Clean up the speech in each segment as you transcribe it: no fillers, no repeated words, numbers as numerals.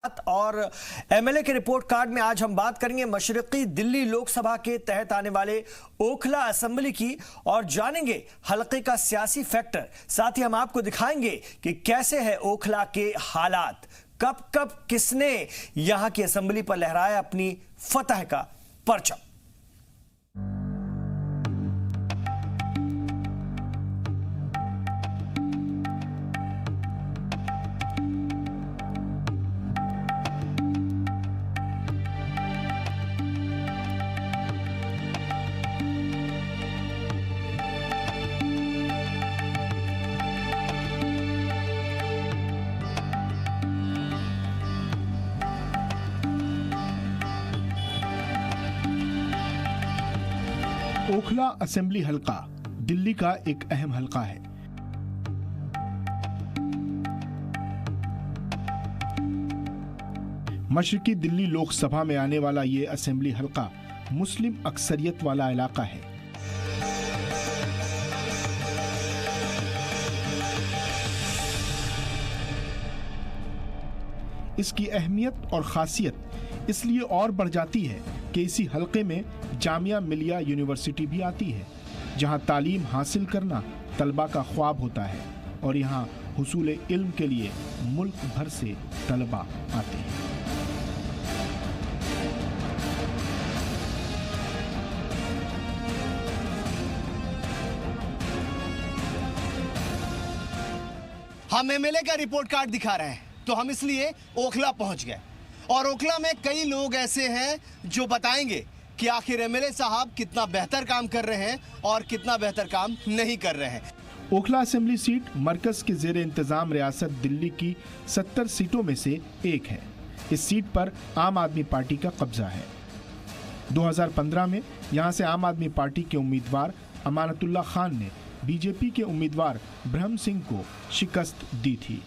और एमएलए के report card में आज हम बात करेंगे मशरकी दिल्ली लोकसभा के तहत आने वाले ओखला असेंबली की और जानेंगे हलके का सियासी फैक्टर। साथ ही हम आपको दिखाएंगे कि कैसे है ओखला के हालात, कब कब किसने यहां की असेंबली पर लहराया अपनी फतह का परचम। ओखला असेंबली हलका दिल्ली का एक अहम हलका है। मशरकी दिल्ली लोकसभा में आने वाला ये असेंबली हलका मुस्लिम अक्सरियत वाला इलाका है। इसकी अहमियत और खासियत इसलिए और बढ़ जाती है कि इसी हलके में जामिया मिलिया यूनिवर्सिटी भी आती है, जहां तालीम हासिल करना तलबा का ख्वाब होता है और यहां हुसूल इल्म के लिए मुल्क भर से तलबा आते हैं। हम एमएलए का रिपोर्ट कार्ड दिखा रहे हैं तो हम इसलिए ओखला पहुंच गए और ओखला में कई लोग ऐसे हैं जो बताएंगे कि आखिर एमएलए साहब कितना बेहतर काम कर रहे हैं और कितना बेहतर काम नहीं कर रहे हैं। ओखला असेंबली सीट मरकज के जेर इंतजाम रियासत दिल्ली की 70 सीटों में से एक है। इस सीट पर आम आदमी पार्टी का कब्जा है। 2015 में यहां से आम आदमी पार्टी के उम्मीदवार अमानतुल्लाह खान ने बीजेपी के उम्मीदवार ब्रह्म सिंह को शिकस्त दी थी।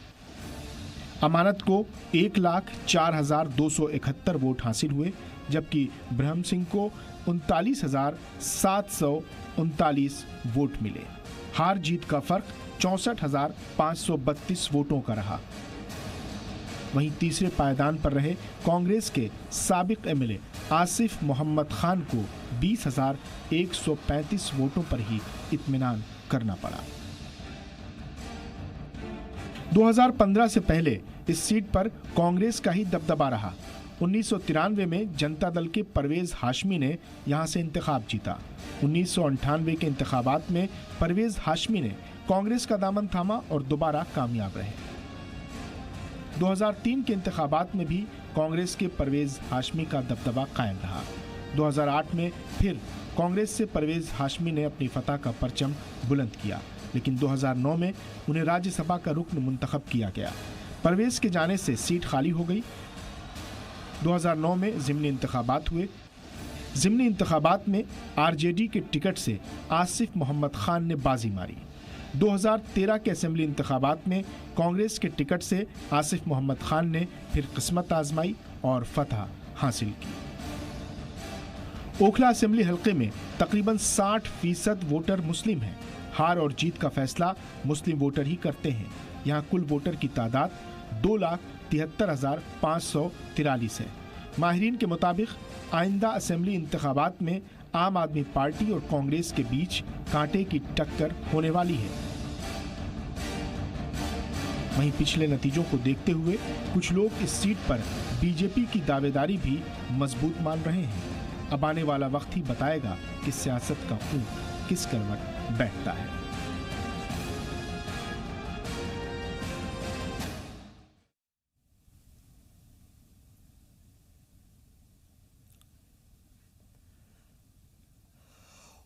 अमानत को 1,04,271 वोट हासिल हुए, जबकि ब्रह्म सिंह को 39,739 वोट मिले। हार जीत का फर्क 64,532 वोटों का रहा। वहीं तीसरे पायदान पर रहे कांग्रेस के साबिक एमएलए आसिफ मोहम्मद खान को 20,135 वोटों पर ही इत्मीनान करना पड़ा। 2015 से पहले इस सीट पर कांग्रेस का ही दबदबा रहा। 1993 में जनता दल के परवेज हाशमी ने यहां से इंतखाब जीता। 1998 के इंतखाबात में परवेज हाशमी ने कांग्रेस का दामन थामा और दोबारा कामयाब रहे। 2003 के इंतखाबात में भी कांग्रेस के परवेज हाशमी का दबदबा कायम रहा। 2008 में फिर कांग्रेस से परवेज हाशमी ने अपनी फतह का परचम बुलंद किया, लेकिन 2009 में उन्हें राज्यसभा का रुकन मुंतखब किया गया। परवेज के जाने से सीट खाली हो गई। 2009 में ज़िमनी इंतखाबात हुए। ज़िमनी इंतखाबात में आरजेडी के टिकट से आसिफ मोहम्मद खान ने बाजी मारी। 2013 के असेंबली इंतखाबात में कांग्रेस के टिकट से आसिफ मोहम्मद खान ने फिर किस्मत आजमाई और फतह हासिल की। ओखला असेंबली हलके में तकरीबन 60% वोटर मुस्लिम हैं। हार और जीत का फैसला मुस्लिम वोटर ही करते हैं। यहाँ कुल वोटर की तादाद 2,73,543 है। माहिरीन के मुताबिक आइंदा असेंबली इंतखाबात में आम आदमी पार्टी और कांग्रेस के बीच कांटे की टक्कर होने वाली है। वहीं पिछले नतीजों को देखते हुए कुछ लोग इस सीट पर बीजेपी की दावेदारी भी मजबूत मान रहे हैं। अब आने वाला वक्त ही बताएगा कि सियासत का ऊंट किस करवट बैठता है।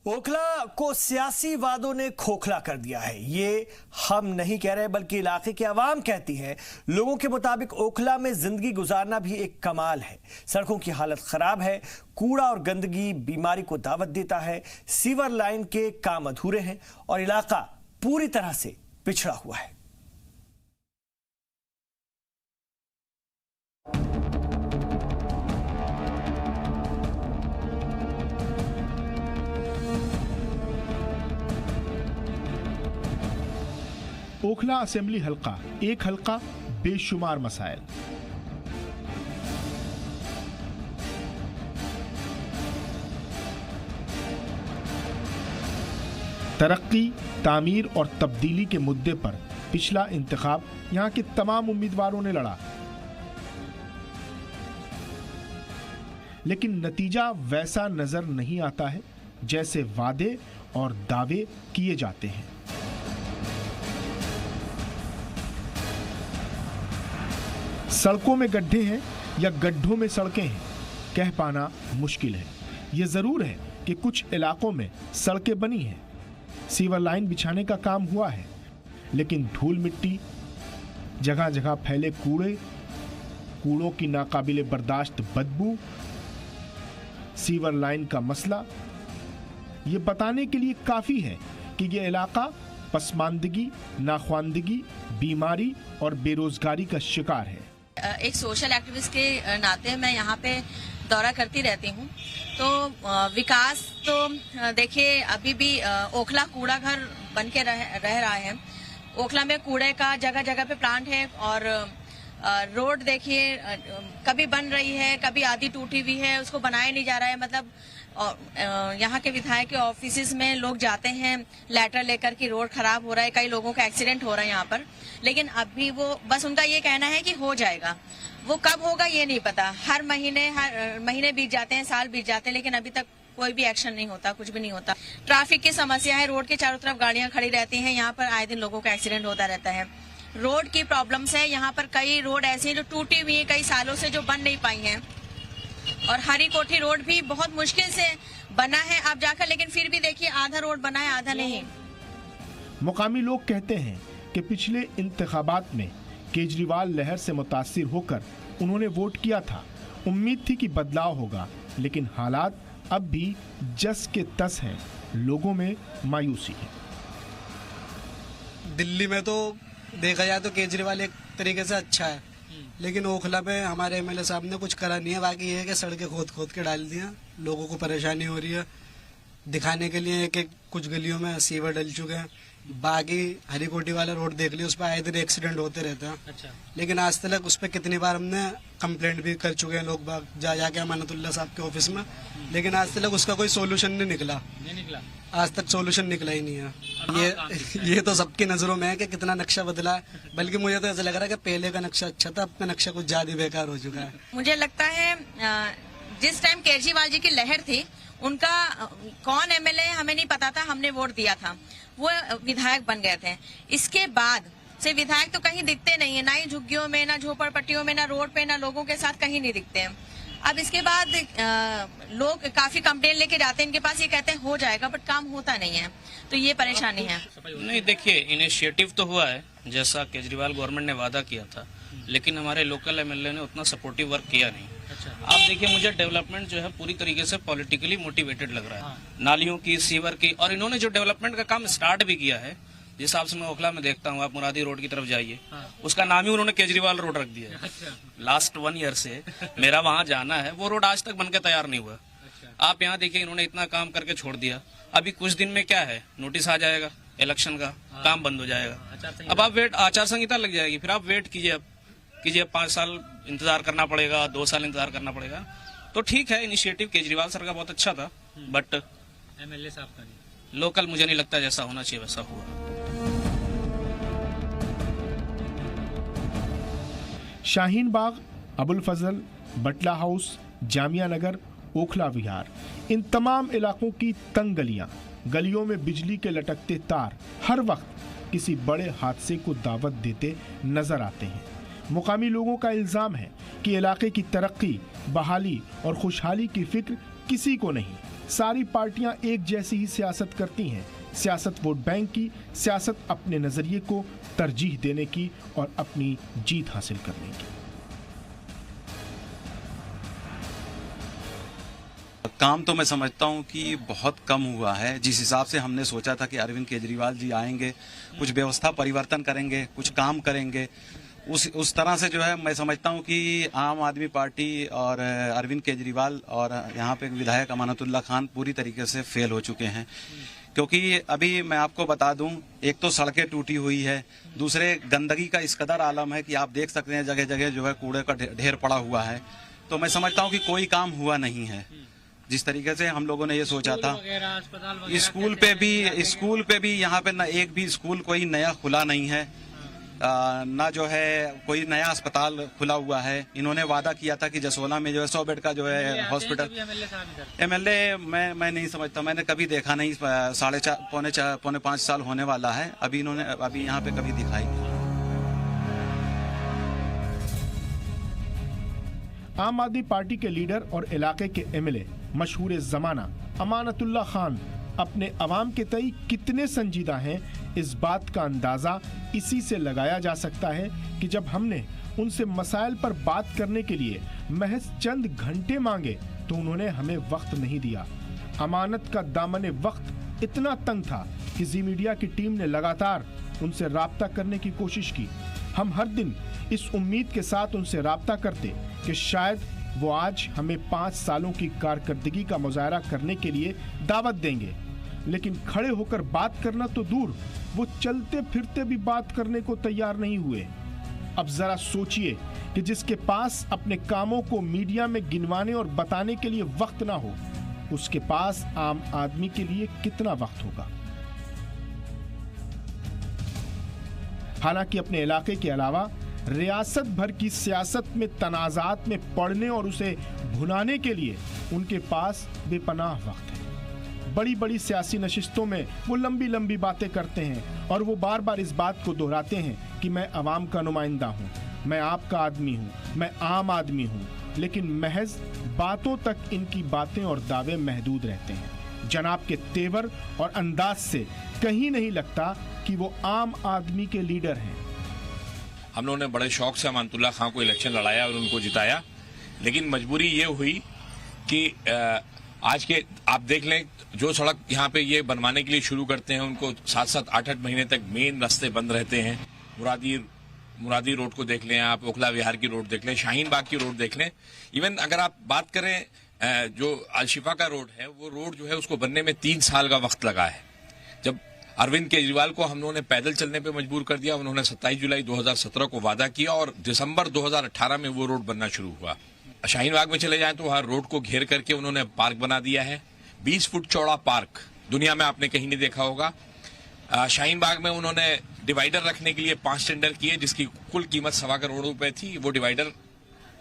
ओखला को सियासी वादों ने खोखला कर दिया है। ये हम नहीं कह रहे बल्कि इलाके की आवाम कहती है। लोगों के मुताबिक ओखला में जिंदगी गुजारना भी एक कमाल है। सड़कों की हालत खराब है, कूड़ा और गंदगी बीमारी को दावत देता है, सीवर लाइन के काम अधूरे हैं और इलाका पूरी तरह से पिछड़ा हुआ है। ओखला असेंबली हलका, एक हलका बेशुमार मसाइल। तरक्की, तामीर और तब्दीली के मुद्दे पर पिछला इंतखाब यहाँ के तमाम उम्मीदवारों ने लड़ा, लेकिन नतीजा वैसा नजर नहीं आता है जैसे वादे और दावे किए जाते हैं। सड़कों में गड्ढे हैं या गड्ढों में सड़कें हैं, कह पाना मुश्किल है। ये जरूर है कि कुछ इलाकों में सड़कें बनी हैं, सीवर लाइन बिछाने का काम हुआ है, लेकिन धूल मिट्टी, जगह जगह फैले कूड़ों की नाकाबिले बर्दाश्त बदबू, सीवर लाइन का मसला, ये बताने के लिए काफी है कि ये इलाका पसमानदगी, नाख्वानदगी, बीमारी और बेरोजगारी का शिकार है। एक सोशल एक्टिविस्ट के नाते मैं यहाँ पे दौरा करती रहती हूँ, तो विकास तो देखिए अभी भी ओखला कूड़ा घर बन के रह रहा है। ओखला में कूड़े का जगह जगह पे प्लांट है और रोड देखिए कभी बन रही है, कभी आधी टूटी हुई है, उसको बनाया नहीं जा रहा है। मतलब यहाँ के विधायक के ऑफिस में लोग जाते हैं लेटर लेकर कि रोड खराब हो रहा है, कई लोगों का एक्सीडेंट हो रहा है यहाँ पर, लेकिन अभी वो बस उनका ये कहना है कि हो जाएगा। वो कब होगा ये नहीं पता। हर महीने बीत जाते हैं, साल बीत जाते हैं, लेकिन अभी तक कोई भी एक्शन नहीं होता, कुछ भी नहीं होता। ट्रैफिक की समस्या है, रोड के चारों तरफ गाड़ियां खड़ी रहती हैं, यहाँ पर आए दिन लोगों का एक्सीडेंट होता रहता है। रोड की प्रॉब्लम्स है, यहाँ पर कई रोड ऐसी हैं जो टूटी हुई है, कई सालों से जो बन नहीं पाई हैं। और हरी कोठी रोड भी बहुत मुश्किल से बना है आप जाकर, लेकिन फिर भी देखिए आधा रोड बना है, आधा नहीं। मुकामी लोग कहते हैं कि पिछले इंतखाबात में केजरीवाल लहर से मुतासिर होकर उन्होंने वोट किया था। उम्मीद थी कि बदलाव होगा, लेकिन हालात अब भी जस के तस हैं। लोगों में मायूसी है। दिल्ली में तो देखा जाए तो केजरीवाल एक तरीके से अच्छा है, लेकिन ओखला में हमारे एमएलए साहब ने कुछ करा नहीं है। बाकी ये है कि सड़कें खोद के डाल दिया, लोगों को परेशानी हो रही है। दिखाने के लिए एक कुछ गलियों में सीवर डल चुके हैं। बाकी हरी कोठी वाला रोड देख लिया, उस पर आए दिन एक्सीडेंट होते रहते हैं। अच्छा। लेकिन आज तक उस पर कितनी बार हमने कंप्लेंट भी कर चुके हैं लोग बाग जाके अमानतुल्लाह साहब के ऑफिस में, लेकिन आज तक उसका कोई सोल्यूशन नहीं निकला। आज तक सोल्यूशन निकला ही नहीं है। ये तो सबकी नजरों में है कि कितना नक्शा बदला है, बल्कि मुझे तो ऐसा लग रहा है कि पहले का नक्शा अच्छा था, अब का नक्शा कुछ ज्यादा बेकार हो चुका है। मुझे लगता है जिस टाइम केजरीवाल जी की लहर थी, उनका कौन एमएलए हमें नहीं पता था, हमने वोट दिया था, वो विधायक बन गए थे। इसके बाद से विधायक तो कहीं दिखते नहीं है, ना ही झुग्गियों में, ना झोपड़पट्टियों में, ना रोड पे, ना लोगों के साथ कहीं नहीं दिखते हैं। अब इसके बाद लोग काफी कंप्लेन लेके जाते हैं इनके पास, ये कहते हैं हो जाएगा, बट काम होता नहीं है, तो ये परेशानी है। नहीं, देखिए इनिशिएटिव तो हुआ है जैसा केजरीवाल गवर्नमेंट ने वादा किया था, लेकिन हमारे लोकल एमएलए ने उतना सपोर्टिव वर्क किया नहीं। आप देखिए, मुझे डेवलपमेंट जो है पूरी तरीके से पॉलिटिकली मोटिवेटेड लग रहा है। नालियों की, सीवर की, और इन्होंने जो डेवलपमेंट का काम स्टार्ट भी किया है, जिस हिसाब से मैं ओखला में देखता हूँ, आप मुरादी रोड की तरफ जाइए, उसका नाम ही उन्होंने केजरीवाल रोड रख दिया है। लास्ट 1 ईयर से मेरा वहाँ जाना है, वो रोड आज तक बनकर तैयार नहीं हुआ। आप यहाँ देखिए, इन्होंने इतना काम करके छोड़ दिया। अभी कुछ दिन में क्या है, नोटिस आ जाएगा इलेक्शन का, काम बंद हो जाएगा। अब आप आचार संहिता लग जाएगी, फिर आप वेट कीजिए, अब 5 साल इंतजार करना पड़ेगा, 2 साल इंतजार करना पड़ेगा। तो ठीक है, इनिशिएटिव केजरीवाल सर का बहुत अच्छा था, बट एमएलए साहब का नहीं, लोकल मुझे नहीं लगता जैसा होना चाहिए वैसा हुआ। शाहीन बाग, अबुल फजल, बटला हाउस, जामिया नगर, ओखला विहार, इन तमाम इलाकों की तंग गलियों में बिजली के लटकते तार हर वक्त किसी बड़े हादसे को दावत देते नजर आते हैं। मुकामी लोगों का इल्जाम है कि इलाके की तरक्की, बहाली और खुशहाली की फिक्र किसी को नहीं। सारी पार्टियां एक जैसी ही सियासत करती हैं। सियासत वोट बैंक की, सियासत अपने नजरिए को तरजीह देने की और अपनी जीत हासिल करने की। काम तो मैं समझता हूं कि बहुत कम हुआ है। जिस हिसाब से हमने सोचा था कि अरविंद केजरीवाल जी आएंगे, कुछ व्यवस्था परिवर्तन करेंगे, कुछ काम करेंगे, उस तरह से जो है मैं समझता हूं कि आम आदमी पार्टी और अरविंद केजरीवाल और यहाँ पे विधायक अमानतुल्लाह खान पूरी तरीके से फेल हो चुके हैं। क्योंकि अभी मैं आपको बता दूं, एक तो सड़कें टूटी हुई है, दूसरे गंदगी का इस कदर आलम है कि आप देख सकते हैं जगह जगह जो है कूड़े का ढेर पड़ा हुआ है। तो मैं समझता हूं कि कोई काम हुआ नहीं है। जिस तरीके से हम लोगों ने ये सोचा था। अस्पताल वगैरह स्कूल पे भी यहाँ पे ना एक भी स्कूल कोई नया खुला नहीं है, ना जो है कोई नया अस्पताल खुला हुआ है। इन्होंने वादा किया था कि जसोला में जो है 100 बेड का जो है हॉस्पिटल। एमएलए मैं नहीं समझता, मैंने कभी देखा नहीं। 4.5 पौने 5 साल होने वाला है, अभी यहाँ पे कभी दिखाई नहीं। आम आदमी पार्टी के लीडर और इलाके के एमएलए मशहूर जमाना अमानतुल्लाह खान अपने अवाम के तई कितने संजीदा हैं, इस बात का अंदाजा इसी से लगाया जा सकता है कि जब हमने उनसे मसाइल पर बात करने के लिए महज चंद घंटे मांगे तो उन्होंने हमें वक्त नहीं दिया। अमानत का दामन वक्त इतना तंग था कि जी मीडिया की टीम ने लगातार उनसे राब्ता करने की कोशिश की। हम हर दिन इस उम्मीद के साथ उनसे राब्ता करते कि शायद वो आज हमें 5 सालों की कारकर्दगी का मुजाहरा करने के लिए दावत देंगे, लेकिन खड़े होकर बात करना तो दूर, वो चलते फिरते भी बात करने को तैयार नहीं हुए। अब जरा सोचिए कि जिसके पास अपने कामों को मीडिया में गिनवाने और बताने के लिए वक्त ना हो, उसके पास आम आदमी के लिए कितना वक्त होगा। हालांकि अपने इलाके के अलावा रियासत भर की सियासत में तनाज़ात में पड़ने और उसे भुनाने के लिए उनके पास बेपनाह वक्त है। बड़ी बड़ी सियासी नशिस्तों में वो लंबी लंबी बातें करते हैं और वो बार बार इस बात को दोहराते हैं कि मैं अवाम का नुमाइंदा हूँ, मैं आपका आदमी हूँ, मैं आम आदमी हूँ, लेकिन महज बातों तक इनकी बातें और दावे महदूद रहते हैं। जनाब के तेवर और अंदाज से कहीं नहीं लगता कि वो आम आदमी के लीडर हैं। हम लोगों ने बड़े शौक से अमानतुल्लाह खान को इलेक्शन लड़ाया और उनको जिताया, लेकिन मजबूरी ये हुई कि आज के आप देख लें, जो सड़क यहाँ पे ये बनवाने के लिए शुरू करते हैं उनको 7-7, 8-8 महीने तक मेन रास्ते बंद रहते हैं। मुरादी रोड को देख लें आप, ओखला विहार की रोड देख लें, शाहीन बाग की रोड देख लें। इवन अगर आप बात करें जो अलशिफा का रोड है, वो रोड जो है उसको बनने में 3 साल का वक्त लगा है। जब अरविंद केजरीवाल को हम लोगों ने पैदल चलने पे मजबूर कर दिया, उन्होंने 27 जुलाई 2017 को वादा किया और दिसंबर 2018 में वो रोड बनना शुरू हुआ। शाहीन बाग में चले जाएं तो वहां रोड को घेर करके उन्होंने पार्क बना दिया है, 20 फुट चौड़ा पार्क, दुनिया में आपने कहीं नहीं देखा होगा। शाहीन बाग में उन्होंने डिवाइडर रखने के लिए 5 टेंडर किए जिसकी कुल कीमत 1.25 करोड़ रुपए थी। वो डिवाइडर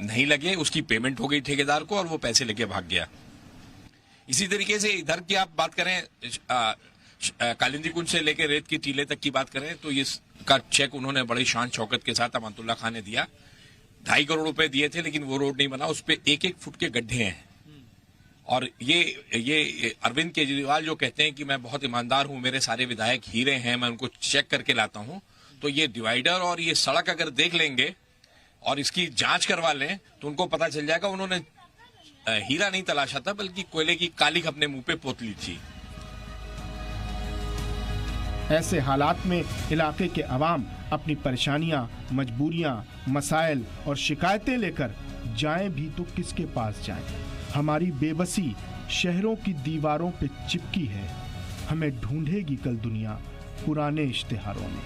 नहीं लगे, उसकी पेमेंट हो गई ठेकेदार को और वो पैसे लेके भाग गया। इसी तरीके से इधर की आप बात करें, कालिंदी कुंज से लेकर रेत की टीले तक की बात करें तो इसका चेक उन्होंने बड़ी शान शौकत के साथ अमानतुल्लाह खान ने दिया। 2.5 करोड़ रुपए दिए थे, लेकिन वो रोड नहीं बना, उस पे 1-1 फुट के गड्ढे हैं। और ये अरविंद केजरीवाल जो कहते हैं कि मैं बहुत ईमानदार हूं, मेरे सारे विधायक हीरे हैं, मैं उनको चेक करके लाता हूं, तो ये डिवाइडर और ये सड़क अगर देख लेंगे और इसकी जांच करवा लें तो उनको पता चल जाएगा उन्होंने हीरा नहीं तलाशा था, बल्कि कोयले की कालिख अपने मुंह पे पोत ली थी। ऐसे हालात में इलाके के अवाम अपनी परेशानियां, मजबूरियां, मसाइल और शिकायतें लेकर जाएं भी तो किसके पास जाएं? हमारी बेबसी शहरों की दीवारों पे चिपकी है, हमें ढूंढेगी कल दुनिया पुराने इश्तिहारों में।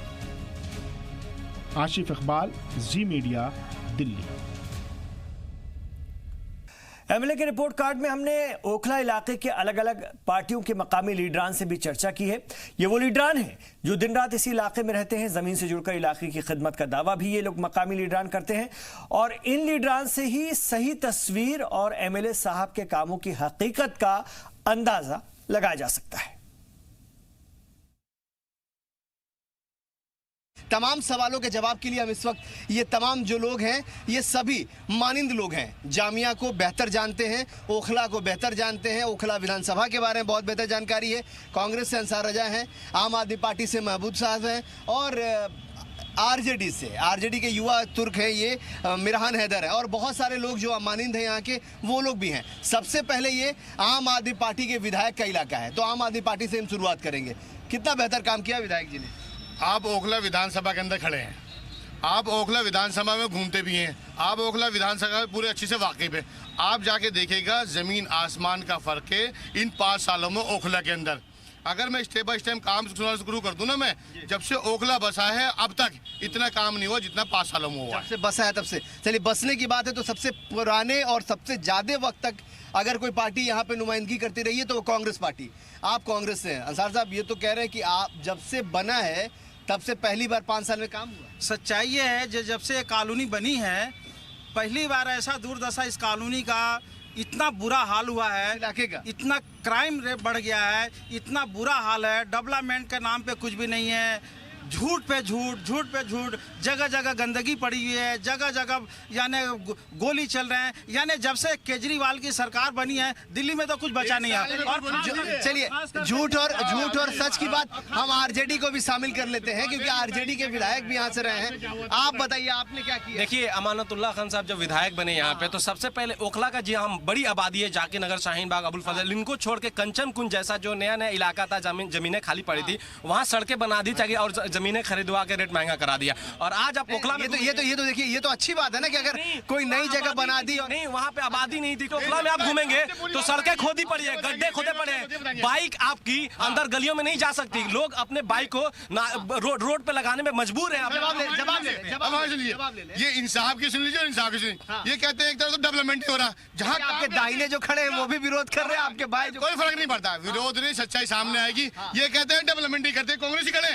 आशिफ इकबाल, जी मीडिया, दिल्ली। एमएलए के रिपोर्ट कार्ड में हमने ओखला इलाके के अलग अलग पार्टियों के मकामी लीडरान से भी चर्चा की है। ये वो लीडरान हैं जो दिन रात इसी इलाके में रहते हैं, जमीन से जुड़कर इलाके की खिदमत का दावा भी ये लोग मकामी लीडरान करते हैं और इन लीडरान से ही सही तस्वीर और एमएलए साहब के कामों की हकीकत का अंदाजा लगाया जा सकता है। तमाम सवालों के जवाब के लिए हम इस वक्त ये तमाम जो लोग हैं ये सभी मानिंद लोग हैं। जामिया को बेहतर जानते हैं, ओखला को बेहतर जानते हैं, ओखला विधानसभा के बारे में बहुत बेहतर जानकारी है। कांग्रेस से अंसार रजा हैं, आम आदमी पार्टी से महबूब साहब हैं और आरजेडी के युवा तुर्क हैं ये मिरहान हैदर है और बहुत सारे लोग जो मानिंद हैं यहाँ के वो लोग भी हैं। सबसे पहले ये आम आदमी पार्टी के विधायक का इलाका है, तो आम आदमी पार्टी से हम शुरुआत करेंगे। कितना बेहतर काम किया विधायक जी ने? आप ओखला विधानसभा के अंदर खड़े हैं, आप ओखला विधानसभा में घूमते भी हैं, आप ओखला विधानसभा में पूरे अच्छे से वाकिफ है। आप जाके देखिएगा, ज़मीन आसमान का फ़र्क है इन 5 सालों में ओखला के अंदर। अगर मैं स्टेप बाय स्टेप काम शुरू कर दूं ना, मैं जब से ओखला बसा है अब तक इतना काम नहीं हुआ जितना 5 सालों में हुआ। जब से बसा है तब से। चलिए, बसने की बात है तो सबसे पुराने और सबसे ज्यादा वक्त तक अगर कोई पार्टी यहाँ पे नुमाइंदगी करती रही है तो वो कांग्रेस पार्टी। आप कांग्रेस से हैं अंसार साहब, ये तो कह रहे हैं कि आप जब से बना है तब से पहली बार 5 साल में काम हुआ। सच्चाई ये है जब से कॉलोनी बनी है पहली बार ऐसा दुर्दशा इस कॉलोनी का, इतना बुरा हाल हुआ है इलाके का, इतना क्राइम रेट बढ़ गया है, इतना बुरा हाल है, डेवलपमेंट के नाम पे कुछ भी नहीं है, झूठ पे झूठ, जगह जगह गंदगी पड़ी हुई है, जगह जगह यानी गोली चल रहे हैं। यानी जब से केजरीवाल की सरकार बनी है दिल्ली में तो कुछ बचा नहीं है। और चलिए, झूठ और सच की बात हम आरजेडी को भी शामिल कर लेते हैं क्योंकि आरजेडी के विधायक भी यहाँ से रहे हैं। आप बताइए आपने क्या किया? देखिए, अमानतुल्लाह खान साहब जब विधायक बने यहाँ पे तो सबसे पहले ओखला का जी हम बड़ी आबादी है, जाकिर नगर, शाहीन बाग, अबुल फजल, इनको छोड़ के कंचन कुंज जैसा जो नया इलाका था, जमीनें खाली पड़ी थी, वहाँ सड़कें बना दी ताकि और जमीनें खरीदवा के रेट महंगा करा दिया। और आज आप ओखला में ये तो देखिए, ये तो अच्छी बात है ना कि अगर कोई नई जगह बना दी। नहीं, वहाँ पे आबादी नहीं थी। ओखला में आप घूमेंगे तो सड़कें खोदी पड़ी है, गड्ढे खोदे पड़े हैं, बाइक आपकी अंदर गलियों में नहीं जा सकती, लोग अपने बाइक को रोड पे लगाने में मजबूर है। जवाब ले। ये इंसाफ की सुन लीजिए, इंसाफ की सुनिए। ये कहते हैं एक तरफ तो डेवलपमेंट नहीं हो रहा, जहाँ आपके दाहिने जो खड़े हैं वो भी विरोध कर रहे हैं, आपके भाई कोई फर्क नहीं पड़ता, विरोध नहीं, सच्चाई सामने आएगी। ये कहते हैं डेवलपमेंट नहीं करते, कांग्रेस ही खड़े।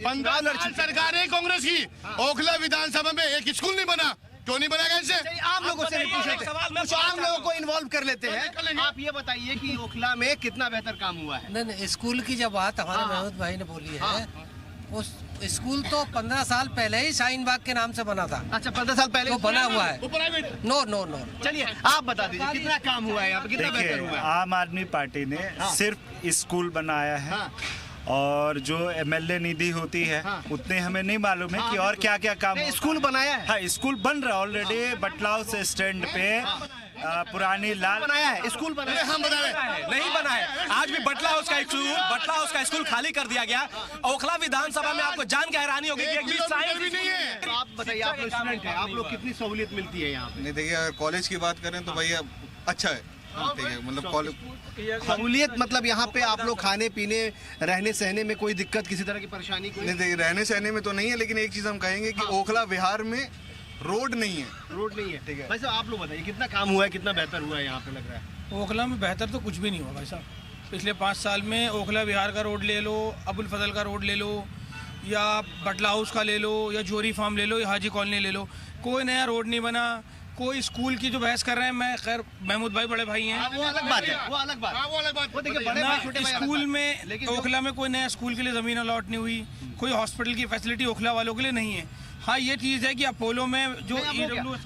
15 सरकार है कांग्रेस की। ओखला विधानसभा में एक स्कूल नहीं बना, क्यों नहीं बना? कैसे? आम लोगों से कुछ आम लोगों को इन्वॉल्व कर लेते हैं। आप ये बताइए कि ओखला में कितना बेहतर काम हुआ है? नहीं, स्कूल की जब बात हमारे महमूद भाई ने बोली है, उस स्कूल तो 15 साल पहले ही शाहीन बाग के नाम से बना था। अच्छा, 15 साल पहले तो बना हुआ है। नो। चलिए, आप बता दीजिए कितना काम हुआ है यहाँ पे, कितना बेहतर हुआ है? आम आदमी पार्टी ने सिर्फ स्कूल बनाया है और जो एमएलए निधि होती है उतने हमें नहीं मालूम है कि और क्या क्या काम। स्कूल बनाया है? हाँ, स्कूल बन रहा है ऑलरेडी। बटलाव से स्टैंड पे पुरानी लाल बनाया है, स्कूल बनाया है। हम बता रहे हैं नहीं बना है। आज भी बटला हाउस का स्कूल खाली कर दिया गया। ओखला विधानसभा में आपको जान के हैरानी होगी कि एक भी साइन भी नहीं है। तो आप बताइए, आप लोग स्टूडेंट हैं, आप लोग कितनी सहूलियत मिलती है यहाँ पे? नहीं, देखिए अगर कॉलेज की बात करें तो भैया अच्छा है, ठीक है, मतलब कॉलेज सहूलियत मतलब यहाँ पे आप लोग खाने पीने रहने सहने में कोई दिक्कत, किसी तरह की परेशानी कोई? नहीं, देखिए रहने सहने में तो नहीं है, लेकिन एक चीज हम कहेंगे कि ओखला विहार में रोड नहीं है। रोड नहीं है, ठीक है। भाई साहब, आप लोग बताइए कितना काम हुआ है, कितना बेहतर हुआ है यहाँ पे लग रहा है? ओखला में बेहतर तो कुछ भी नहीं हुआ भाई साहब। पिछले 5 साल में ओखला विहार का रोड ले लो, अबुल फजल का रोड ले लो, या बटला हाउस का ले लो, या जोरी फार्म ले लो, या हाजी कॉलोनी ले लो, कोई नया रोड नहीं बना। कोई स्कूल की जो बहस कर रहे हैं, मैं खैर महमूद भाई बड़े भाई हैं, वो अलग बात है, वो अलग बात। वो देखिए, बड़े भाई छोटे भाई स्कूल में ओखला में कोई नया स्कूल के लिए जमीन अलॉट नहीं हुई, कोई हॉस्पिटल की फैसिलिटी ओखला वालों के लिए नहीं है। हाँ, ये चीज है कि अपोलो में जो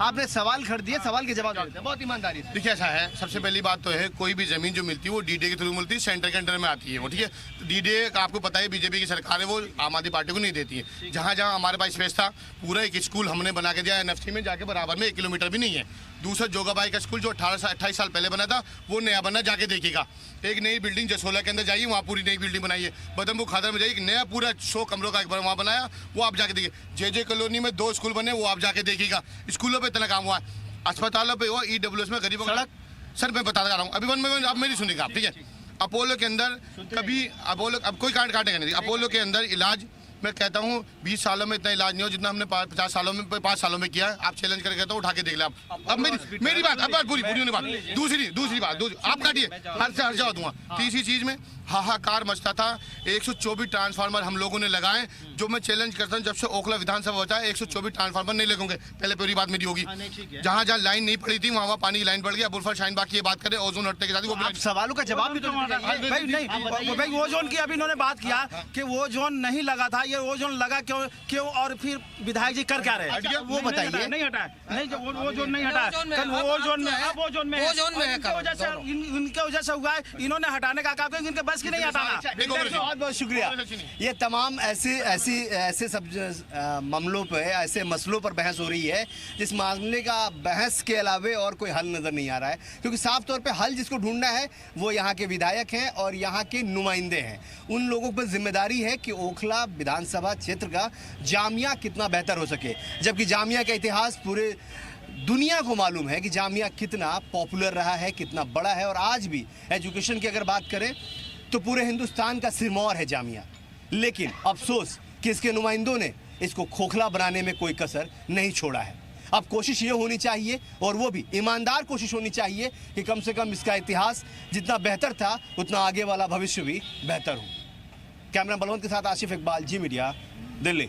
आपने सवाल खड़ दिए, सवाल के जवाब देते हैं बहुत ईमानदारी से। देखिए, ऐसा है, सबसे पहली बात तो है कोई भी जमीन जो मिलती है वो डीडीए के थ्रू मिलती है, सेंटर के अंडर में आती है वो, ठीक है। डीडीए का आपको पता है बीजेपी की सरकार है, वो आम आदमी पार्टी को नहीं देती है। जहाँ जहाँ हमारे पास स्पेस था, पूरा एक स्कूल हमने बना के दिया एनएफसी में जाके, बराबर में 1 किलोमीटर भी नहीं है। दूसरा जोगाबाई का स्कूल जो 28 साल पहले बना था, वो नया बना, जाके देखिएगा। एक नई बिल्डिंग जसोला के अंदर जाइए, वहाँ पूरी नई बिल्डिंग बनाई है। बदमपुर खादर में जाइए, एक नया पूरा 100 कमरों का एक बार वहाँ बनाया, वो आप जाके देखिए। जे कॉलोनी में 2 स्कूल बने, वो आप जाके देखिएगा। स्कूलों पे इतना काम हुआ है, अस्पतालों पे हुआ, EWS में गरीबों सड़क। सर मैं बताता रहा हूँ, अभी वन में आप मेरी सुनिएगा आप, ठीक है। अपोलो के अंदर कभी अपोलो, अब कोई काटेगा नहीं, अपोलो के अंदर इलाज मैं कहता हूँ 20 सालों में इतना इलाज नहीं हो जितना हमने 5 सालों में किया है। आप चैलेंज करके कहता हूँ, उठा के देख ले आप। अब मेरी बात, अब पूरी बात। दूसरी बात आप काटिए, हर से हर दूंगा। तीसरी चीज में हाहाकार मचता था, 124 ट्रांसफार्मर हम लोगों ने लगाए। जो मैं चैलेंज करता हूँ, जब से ओखला विधानसभा होता है 124 ट्रांसफार्मर नहीं लगेंगे, पहले पूरी बात मेरी होगी। जहाँ जहाँ लाइन नहीं पड़ी थी वहाँ पानी की लाइन बढ़ गई। अबुल फजल शाहीन बाग की बात करें, ओजोन हटने के साथ वो सवालों का जवाब भी तो भाई वो जोन की अभी इन्होंने बात किया कि वो जोन नहीं लगा था, ये वो जोन लगा क्यों और फिर विधायक जी कर क्या रहे? वो बताइए। नहीं हटा, नहीं, वो जोन नहीं हटा, वो जोन में इनके वजह से हुआ है। इन्होंने हटाने का काम, इनके बस की नहीं हटाना। बहुत बहुत शुक्रिया। ये तमाम ऐसे सब मामलों पे, ऐसे मसलों पर बहस हो रही है जिस मामले का बहस के अलावे और कोई हल नजर नहीं आ रहा है, क्योंकि साफ तौर पे हल जिसको ढूंढना है वो यहाँ के विधायक हैं और यहाँ के नुमाइंदे हैं। उन लोगों पर जिम्मेदारी है कि ओखला विधानसभा क्षेत्र का जामिया कितना बेहतर हो सके, जबकि जामिया का इतिहास पूरे दुनिया को मालूम है कि जामिया कितना पॉपुलर रहा है, कितना बड़ा है। और आज भी एजुकेशन की अगर बात करें तो पूरे हिंदुस्तान का सिरमौर है जामिया। लेकिन अफसोस कि इसके नुमाइंदों ने इसको खोखला बनाने में कोई कसर नहीं छोड़ा है। अब कोशिश ये होनी चाहिए, और वो भी ईमानदार कोशिश होनी चाहिए, कि कम से कम इसका इतिहास जितना बेहतर था उतना आगे वाला भविष्य भी बेहतर हो। कैमरा बलवंत के साथ आसिफ इकबाल, जी मीडिया, दिल्ली।